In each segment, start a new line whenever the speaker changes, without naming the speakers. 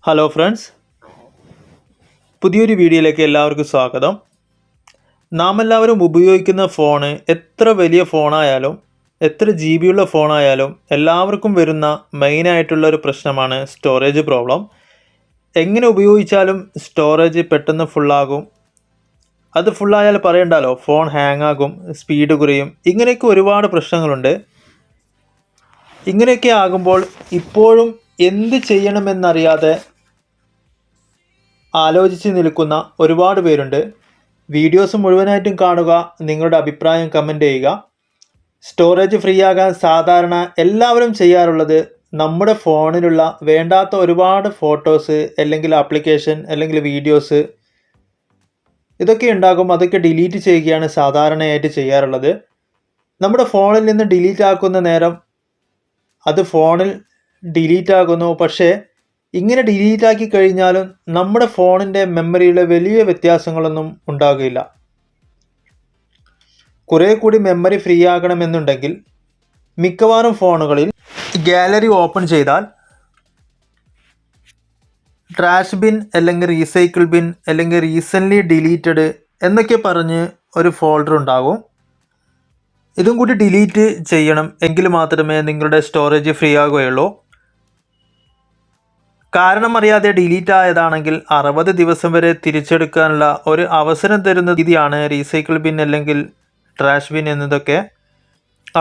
Hello friends, പുതിയൊരു വീഡിയോയിലേക്ക് എല്ലാവർക്കും സ്വാഗതം. നാം എല്ലാവരും ഉപയോഗിക്കുന്ന ഫോണ് എത്ര വലിയ ഫോണായാലും എത്ര GB ഉള്ള ഫോണായാലും എല്ലാവർക്കും വരുന്ന മെയിനായിട്ടുള്ള ഒരു പ്രശ്നമാണ് സ്റ്റോറേജ് പ്രോബ്ലം. എങ്ങനെ ഉപയോഗിച്ചാലും സ്റ്റോറേജ് പെട്ടെന്ന് ഫുള്ളാകും. അത് ഫുള്ളായാൽ പറയണ്ടല്ലോ, ഫോൺ ഹാങ് ആകും, സ്പീഡ് കുറയും, ഇങ്ങനെയൊക്കെ ഒരുപാട് പ്രശ്നങ്ങളുണ്ട്. ഇങ്ങനെയൊക്കെ ആകുമ്പോൾ ഇപ്പോഴും എന്ത് ചെയ്യണമെന്നറിയാതെ ആലോചിച്ച് നിൽക്കുന്ന ഒരുപാട് പേരുണ്ട്. വീഡിയോസ് മുഴുവനായിട്ടും കാണുക, നിങ്ങളുടെ അഭിപ്രായം കമൻറ്റ് ചെയ്യുക. സ്റ്റോറേജ് ഫ്രീ ആകാൻ സാധാരണ എല്ലാവരും ചെയ്യാറുള്ളത് നമ്മുടെ ഫോണിലുള്ള വേണ്ടാത്ത ഒരുപാട് ഫോട്ടോസ് അല്ലെങ്കിൽ ആപ്ലിക്കേഷൻ അല്ലെങ്കിൽ വീഡിയോസ് ഇതൊക്കെ ഉണ്ടാകും. അതൊക്കെ ഡിലീറ്റ് ചെയ്യുകയാണ് സാധാരണയായിട്ട് ചെയ്യാറുള്ളത്. നമ്മുടെ ഫോണിൽ നിന്ന് ഡിലീറ്റ് ആക്കുന്ന നേരം അത് ഫോണിൽ ഡിലീറ്റ് ആകുന്നു. പക്ഷേ ഇങ്ങനെ ഡിലീറ്റ് ആക്കി കഴിഞ്ഞാലും നമ്മുടെ ഫോണിൻ്റെ മെമ്മറിയിലെ വലിയ വ്യത്യാസങ്ങളൊന്നും ഉണ്ടാകില്ല. കുറേ കൂടി മെമ്മറി ഫ്രീ ആകണമെന്നുണ്ടെങ്കിൽ മിക്കവാറും ഫോണുകളിൽ ഗാലറി ഓപ്പൺ ചെയ്താൽ ട്രാഷ് ബിൻ അല്ലെങ്കിൽ റീസൈക്കിൾ ബിൻ അല്ലെങ്കിൽ റീസെൻ്റ്ലി ഡിലീറ്റഡ് എന്നൊക്കെ പറഞ്ഞ് ഒരു ഫോൾഡർ ഉണ്ടാകും. ഇതും കൂടി ഡിലീറ്റ് ചെയ്യണം, എങ്കിൽ മാത്രമേ നിങ്ങളുടെ സ്റ്റോറേജ് ഫ്രീ ആകുകയുള്ളൂ. കാരണം അറിയാതെ ഡിലീറ്റ് ആയതാണെങ്കിൽ 60 ദിവസം വരെ തിരിച്ചെടുക്കാനുള്ള ഒരു അവസരം തരുന്ന രീതിയാണ് റീസൈക്കിൾ ബിൻ അല്ലെങ്കിൽ ട്രാഷ് ബിൻ എന്നതൊക്കെ.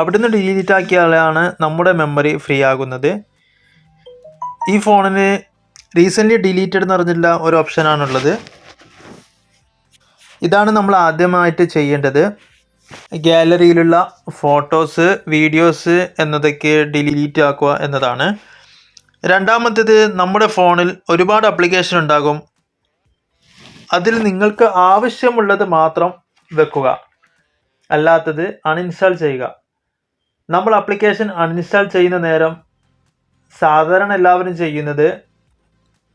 അവിടുന്ന് ഡിലീറ്റ് ആക്കിയാലാണ് നമ്മുടെ മെമ്മറി ഫ്രീ ആകുന്നത്. ഈ ഫോണിന് റീസെൻ്റ്ലി ഡിലീറ്റഡ് എന്ന് പറഞ്ഞില്ല ഒരു ഓപ്ഷനാണുള്ളത്. ഇതാണ് നമ്മൾ ആദ്യമായിട്ട് ചെയ്യേണ്ടത്. ഗാലറിയിലുള്ള ഫോട്ടോസ്, വീഡിയോസ് എന്നതൊക്കെ ഡിലീറ്റ് ആക്കുക എന്നതാണ്. രണ്ടാമത്തേത്, നമ്മുടെ ഫോണിൽ ഒരുപാട് ആപ്ലിക്കേഷൻ ഉണ്ടാകും. അതിൽ നിങ്ങൾക്ക് ആവശ്യമുള്ളത് മാത്രം വെക്കുക, അല്ലാത്തത് അൺഇൻസ്റ്റാൾ ചെയ്യുക. നമ്മൾ ആപ്ലിക്കേഷൻ അൺഇൻസ്റ്റാൾ ചെയ്യുന്ന നേരം സാധാരണ എല്ലാവരും ചെയ്യുന്നത്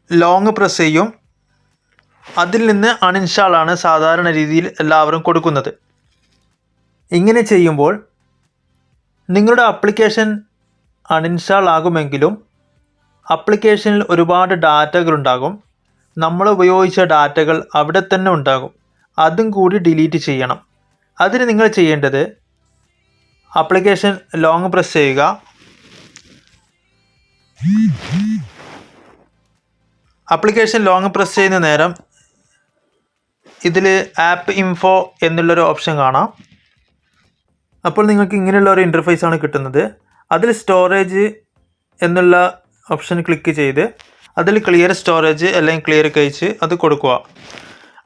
ലോങ് പ്രസ് ചെയ്യും. അതിൽ നിന്ന് അൺഇൻസ്റ്റാൾ ആണ് സാധാരണ രീതിയിൽ എല്ലാവരും കൊടുക്കുന്നത്. ഇങ്ങനെ ചെയ്യുമ്പോൾ നിങ്ങളുടെ ആപ്ലിക്കേഷൻ അൺഇൻസ്റ്റാൾ ആകുമെങ്കിലും ആപ്ലിക്കേഷനിൽ ഒരുപാട് ഡാറ്റകൾ ഉണ്ടാകും. നമ്മൾ ഉപയോഗിച്ച ഡാറ്റകൾ അവിടെ തന്നെ ഉണ്ടാകും. അതും കൂടി ഡിലീറ്റ് ചെയ്യണം. അതിന് നിങ്ങൾ ചെയ്യേണ്ടത് ആപ്ലിക്കേഷൻ ലോങ് പ്രസ് ചെയ്യുക. ആപ്ലിക്കേഷൻ ലോങ് പ്രസ് ചെയ്യുന്ന നേരം ഇതിൽ ആപ്പ് ഇൻഫോ എന്നുള്ളൊരു ഓപ്ഷൻ കാണാം. അപ്പോൾ നിങ്ങൾക്ക് ഇങ്ങനെയുള്ള ഒരു ഇൻ്റർഫേസാണ് കിട്ടുന്നത്. അതിൽ സ്റ്റോറേജ് എന്നുള്ള ഓപ്ഷൻ ക്ലിക്ക് ചെയ്ത് അതിൽ ക്ലിയർ സ്റ്റോറേജ് അല്ലെങ്കിൽ ക്ലിയർ കഴിച്ച് അത് കൊടുക്കുക.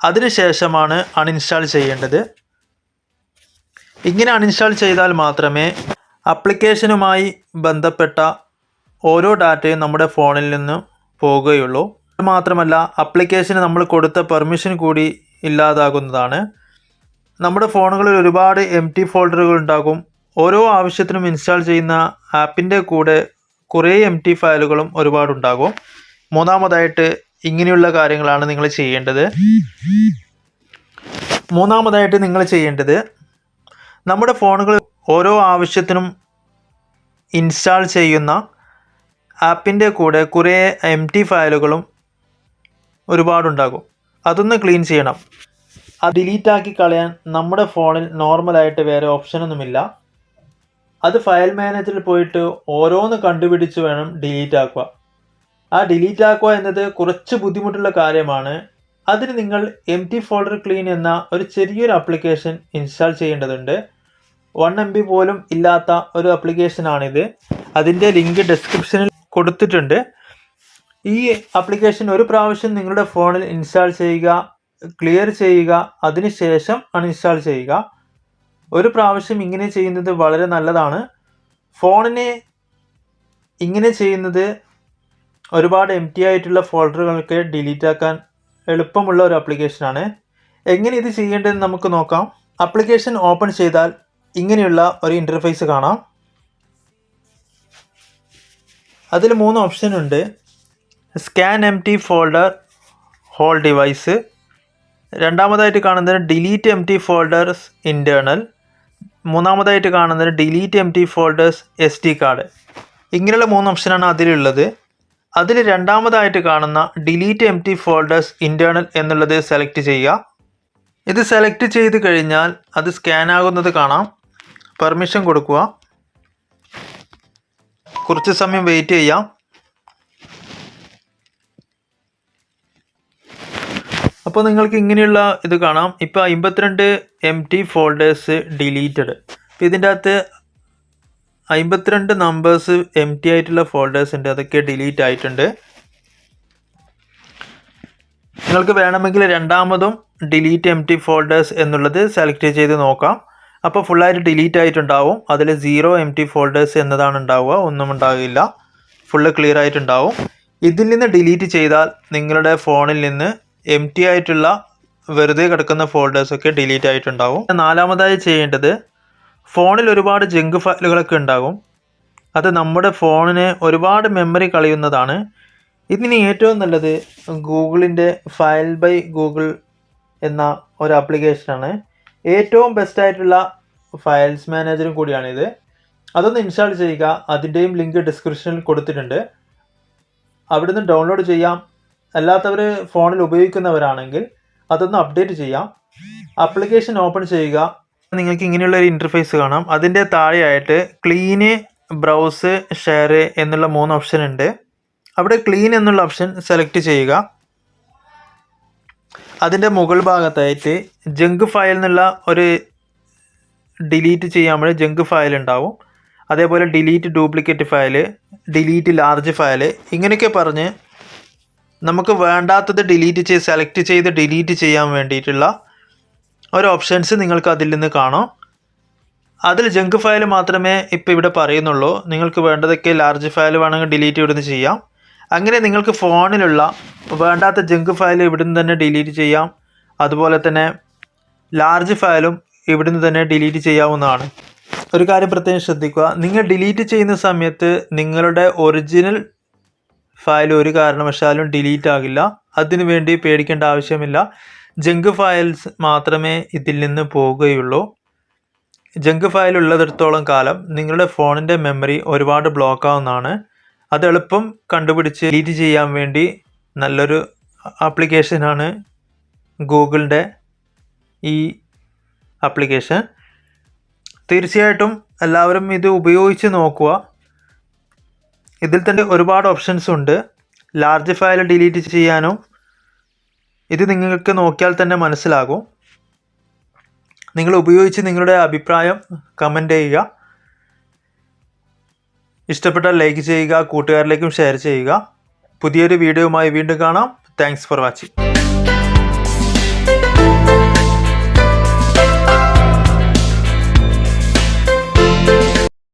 അതിനുശേഷമാണ് അൺഇൻസ്റ്റാൾ ചെയ്യേണ്ടത്. ഇങ്ങനെ അൺഇൻസ്റ്റാൾ ചെയ്താൽ മാത്രമേ ആപ്ലിക്കേഷനുമായി ബന്ധപ്പെട്ട ഓരോ ഡാറ്റയും നമ്മുടെ ഫോണിൽ നിന്ന് പോകുകയുള്ളൂ. മാത്രമല്ല, ആപ്ലിക്കേഷന് നമ്മൾ കൊടുത്ത പെർമിഷൻ കൂടി ഇല്ലാതാകുന്നതാണ്. നമ്മുടെ ഫോണുകളിൽ ഒരുപാട് എംപ്റ്റി ഫോൾഡറുകൾ ഉണ്ടാകും. ഓരോ ആവശ്യത്തിനും ഇൻസ്റ്റാൾ ചെയ്യുന്ന ആപ്പിൻ്റെ കൂടെ കുറേ എംപ്റ്റി ഫയലുകളും ഒരുപാടുണ്ടാകും. മൂന്നാമതായിട്ട് ഇങ്ങനെയുള്ള കാര്യങ്ങളാണ് നിങ്ങൾ ചെയ്യേണ്ടത്. നമ്മുടെ ഫോണുകൾ ഓരോ ആവശ്യത്തിനും ഇൻസ്റ്റാൾ ചെയ്യുന്ന ആപ്പിൻ്റെ കൂടെ കുറേ എംപ്റ്റി ഫയലുകളും ഒരുപാടുണ്ടാകും. അതൊന്ന് ക്ലീൻ ചെയ്യണം. അത് ഡിലീറ്റ് ആക്കി കളയാൻ നമ്മുടെ ഫോണിൽ നോർമലായിട്ട് വേറെ ഓപ്ഷനൊന്നുമില്ല. അത് ഫയൽ മാനേജറിൽ പോയിട്ട് ഓരോന്ന് കണ്ടുപിടിച്ച് വേണം ഡിലീറ്റ് ആക്കുക. ആ ഡിലീറ്റ് ആക്കുക എന്നത് കുറച്ച് ബുദ്ധിമുട്ടുള്ള കാര്യമാണ്. അതിന് നിങ്ങൾ എംപ്റ്റി ഫോൾഡർ ക്ലീൻ എന്ന ഒരു ചെറിയൊരു ആപ്ലിക്കേഷൻ ഇൻസ്റ്റാൾ ചെയ്യേണ്ടതുണ്ട്. 1 MB പോലും ഇല്ലാത്ത ഒരു ആപ്ലിക്കേഷനാണിത്. അതിൻ്റെ ലിങ്ക് ഡിസ്ക്രിപ്ഷനിൽ കൊടുത്തിട്ടുണ്ട്. ഈ ആപ്ലിക്കേഷൻ ഒരു പ്രാവശ്യം നിങ്ങളുടെ ഫോണിൽ ഇൻസ്റ്റാൾ ചെയ്യുക, ക്ലിയർ ചെയ്യുക, അതിനുശേഷം അൺഇൻസ്റ്റാൾ ചെയ്യുക. ഒരു പ്രാവശ്യം ഇങ്ങനെ ചെയ്യുന്നത് വളരെ നല്ലതാണ്. ഫോണിനെ ഇങ്ങനെ ചെയ്യുന്നത് ഒരുപാട് എംപ്റ്റി ആയിട്ടുള്ള ഫോൾഡറുകൾക്ക് ഡിലീറ്റ് ആക്കാൻ എളുപ്പമുള്ള ഒരു ആപ്ലിക്കേഷനാണ്. എങ്ങനെ ഇത് ചെയ്യേണ്ടതെന്ന് നമുക്ക് നോക്കാം. ആപ്ലിക്കേഷൻ ഓപ്പൺ ചെയ്താൽ ഇങ്ങനെയുള്ള ഒരു ഇൻ്റർഫേസ് കാണാം. അതിൽ 3 ഓപ്ഷൻ ഉണ്ട്. Scan empty folder whole device, രണ്ടാമതായിട്ട് കാണുന്നത് ഡിലീറ്റ് എംപ്റ്റി ഫോൾഡേഴ്സ് ഇൻറ്റേർണൽ, മൂന്നാമതായിട്ട് കാണുന്നത് delete empty folders SD card. ഇങ്ങനെയുള്ള 3 ഓപ്ഷനാണ് അതിലുള്ളത്. അതിൽ രണ്ടാമതായിട്ട് കാണുന്ന ഡിലീറ്റ് എംപ്റ്റി ഫോൾഡേഴ്സ് ഇൻറ്റേർണൽ എന്നുള്ളത് സെലക്ട് ചെയ്യുക. ഇത് സെലക്ട് ചെയ്ത് കഴിഞ്ഞാൽ അത് സ്കാൻ ആകുന്നത് കാണാം. പെർമിഷൻ കൊടുക്കുക. കുറച്ച് സമയം വെയിറ്റ് ചെയ്യാം. അപ്പോൾ നിങ്ങൾക്ക് ഇങ്ങനെയുള്ള ഇത് കാണാം. ഇപ്പോൾ 52 എംപ്റ്റി ഫോൾഡേഴ്സ് ഡിലീറ്റഡ്. അപ്പോൾ ഇതിൻ്റെ അകത്ത് 52 നമ്പേഴ്സ് എംപ്റ്റി ആയിട്ടുള്ള ഫോൾഡേഴ്സ് ഉണ്ട്, അതൊക്കെ ഡിലീറ്റ് ആയിട്ടുണ്ട്. നിങ്ങൾക്ക് വേണമെങ്കിൽ രണ്ടാമതും ഡിലീറ്റ് എംപ്റ്റി ഫോൾഡേഴ്സ് എന്നുള്ളത് സെലക്ട് ചെയ്ത് നോക്കാം. അപ്പോൾ ഫുള്ളായിട്ട് ഡിലീറ്റ് ആയിട്ടുണ്ടാവും. അതിൽ 0 എംപ്റ്റി ഫോൾഡേഴ്സ് എന്നതാണ് ഉണ്ടാവുക, ഒന്നും ഉണ്ടാകില്ല, ഫുള്ള് ക്ലിയർ ആയിട്ടുണ്ടാവും. ഇതിൽ നിന്ന് ഡിലീറ്റ് ചെയ്താൽ നിങ്ങളുടെ ഫോണിൽ നിന്ന് എംപ്റ്റി ആയിട്ടുള്ള വെറുതെ കിടക്കുന്ന ഫോൾഡേഴ്സൊക്കെ ഡിലീറ്റ് ആയിട്ടുണ്ടാവും. നാലാമതായി ചെയ്യേണ്ടത്, ഫോണിൽ ഒരുപാട് ജങ്ക് ഫയലുകളൊക്കെ ഉണ്ടാകും. അത് നമ്മുടെ ഫോണിന് ഒരുപാട് മെമ്മറി കളയുന്നതാണ്. ഇതിന് ഏറ്റവും നല്ലത് ഗൂഗിളിൻ്റെ ഫയൽ ബൈ ഗൂഗിൾ എന്ന ഒരു ആപ്ലിക്കേഷനാണ്. ഏറ്റവും ബെസ്റ്റായിട്ടുള്ള ഫയൽസ് മാനേജറും കൂടിയാണിത്. അതൊന്ന് ഇൻസ്റ്റാൾ ചെയ്യുക. അതിൻ്റെയും ലിങ്ക് ഡിസ്ക്രിപ്ഷനിൽ കൊടുത്തിട്ടുണ്ട്. അവിടുന്ന് ഡൗൺലോഡ് ചെയ്യാം. അല്ലാത്തവർ ഫോണിൽ ഉപയോഗിക്കുന്നവരാണെങ്കിൽ അതൊന്ന് അപ്ഡേറ്റ് ചെയ്യാം. ആപ്ലിക്കേഷൻ ഓപ്പൺ ചെയ്യുക. നിങ്ങൾക്ക് ഇങ്ങനെയുള്ള ഒരു ഇൻ്റർഫേസ് കാണാം. അതിൻ്റെ താഴെയായിട്ട് ക്ലീന്, ബ്രൗസ്, ഷെയർ എന്നുള്ള 3 ഓപ്ഷൻ ഉണ്ട്. അവിടെ ക്ലീൻ എന്നുള്ള ഓപ്ഷൻ സെലക്ട് ചെയ്യുക. അതിൻ്റെ മുകൾ ഭാഗത്തായിട്ട് ജങ്ക് ഫയൽ എന്നുള്ള ഒരു ഡിലീറ്റ് ചെയ്യാൻ ജങ്ക് ഫയൽ ഉണ്ടാവും. അതേപോലെ delete duplicate file, delete large file, ഇങ്ങനെയൊക്കെ പറഞ്ഞ് നമുക്ക് വേണ്ടാത്തത് സെലക്ട് ചെയ്ത് ഡിലീറ്റ് ചെയ്യാൻ വേണ്ടിയിട്ടുള്ള ഒരു ഓപ്ഷൻസ് നിങ്ങൾക്ക് അതിൽ നിന്ന് കാണാം. അതിൽ ജങ്ക് ഫയൽ മാത്രമേ ഇപ്പോൾ ഇവിടെ പറയുന്നുള്ളൂ. നിങ്ങൾക്ക് വേണ്ടതൊക്കെ ലാർജ് ഫയൽ വേണമെങ്കിൽ ഡിലീറ്റ് ഇവിടുന്ന് ചെയ്യാം. അങ്ങനെ നിങ്ങൾക്ക് ഫോണിലുള്ള വേണ്ടാത്ത ജങ്ക് ഫയൽ ഇവിടുന്ന് തന്നെ ഡിലീറ്റ് ചെയ്യാം. അതുപോലെ തന്നെ ലാർജ് ഫയലും ഇവിടുന്ന് തന്നെ ഡിലീറ്റ് ചെയ്യാവുന്നതാണ്. ഒരു കാര്യം പ്രത്യേകം ശ്രദ്ധിക്കുക, നിങ്ങൾ ഡിലീറ്റ് ചെയ്യുന്ന സമയത്ത് നിങ്ങളുടെ ഒറിജിനൽ ഫയൽ ഒരു കാരണവശാലും ഡിലീറ്റ് ആകില്ല. അതിനു വേണ്ടി പേടിക്കേണ്ട ആവശ്യമില്ല. ജങ്ക് ഫയൽസ് മാത്രമേ ഇതിൽ നിന്ന് പോവുകയുള്ളൂ. ജങ്ക് ഫയൽ ഉള്ളിടത്തോളം കാലം നിങ്ങളുടെ ഫോണിൻ്റെ മെമ്മറി ഒരുപാട് ബ്ലോക്ക് ആവുന്നതാണ്. അത് എളുപ്പം കണ്ടുപിടിച്ച് ഡിലീറ്റ് ചെയ്യാൻ വേണ്ടി നല്ലൊരു ആപ്ലിക്കേഷനാണ് ഗൂഗിളിൻ്റെ ഈ ആപ്ലിക്കേഷൻ. തീർച്ചയായിട്ടും എല്ലാവരും ഇത് ഉപയോഗിച്ച് നോക്കുക. ഇതിൽ തന്നെ ഒരുപാട് ഓപ്ഷൻസ് ഉണ്ട്. ലാർജ് ഫയൽ ഡിലീറ്റ് ചെയ്യാനും ഇത് നിങ്ങൾക്ക് നോക്കിയാൽ തന്നെ മനസ്സിലാകും. നിങ്ങൾ ഉപയോഗിച്ച് നിങ്ങളുടെ അഭിപ്രായം കമൻറ്റ് ചെയ്യുക. ഇഷ്ടപ്പെട്ടാൽ ലൈക്ക് ചെയ്യുക, കൂട്ടുകാരിലേക്കും ഷെയർ ചെയ്യുക. പുതിയൊരു വീഡിയോയുമായി വീണ്ടും കാണാം. Thanks for watching.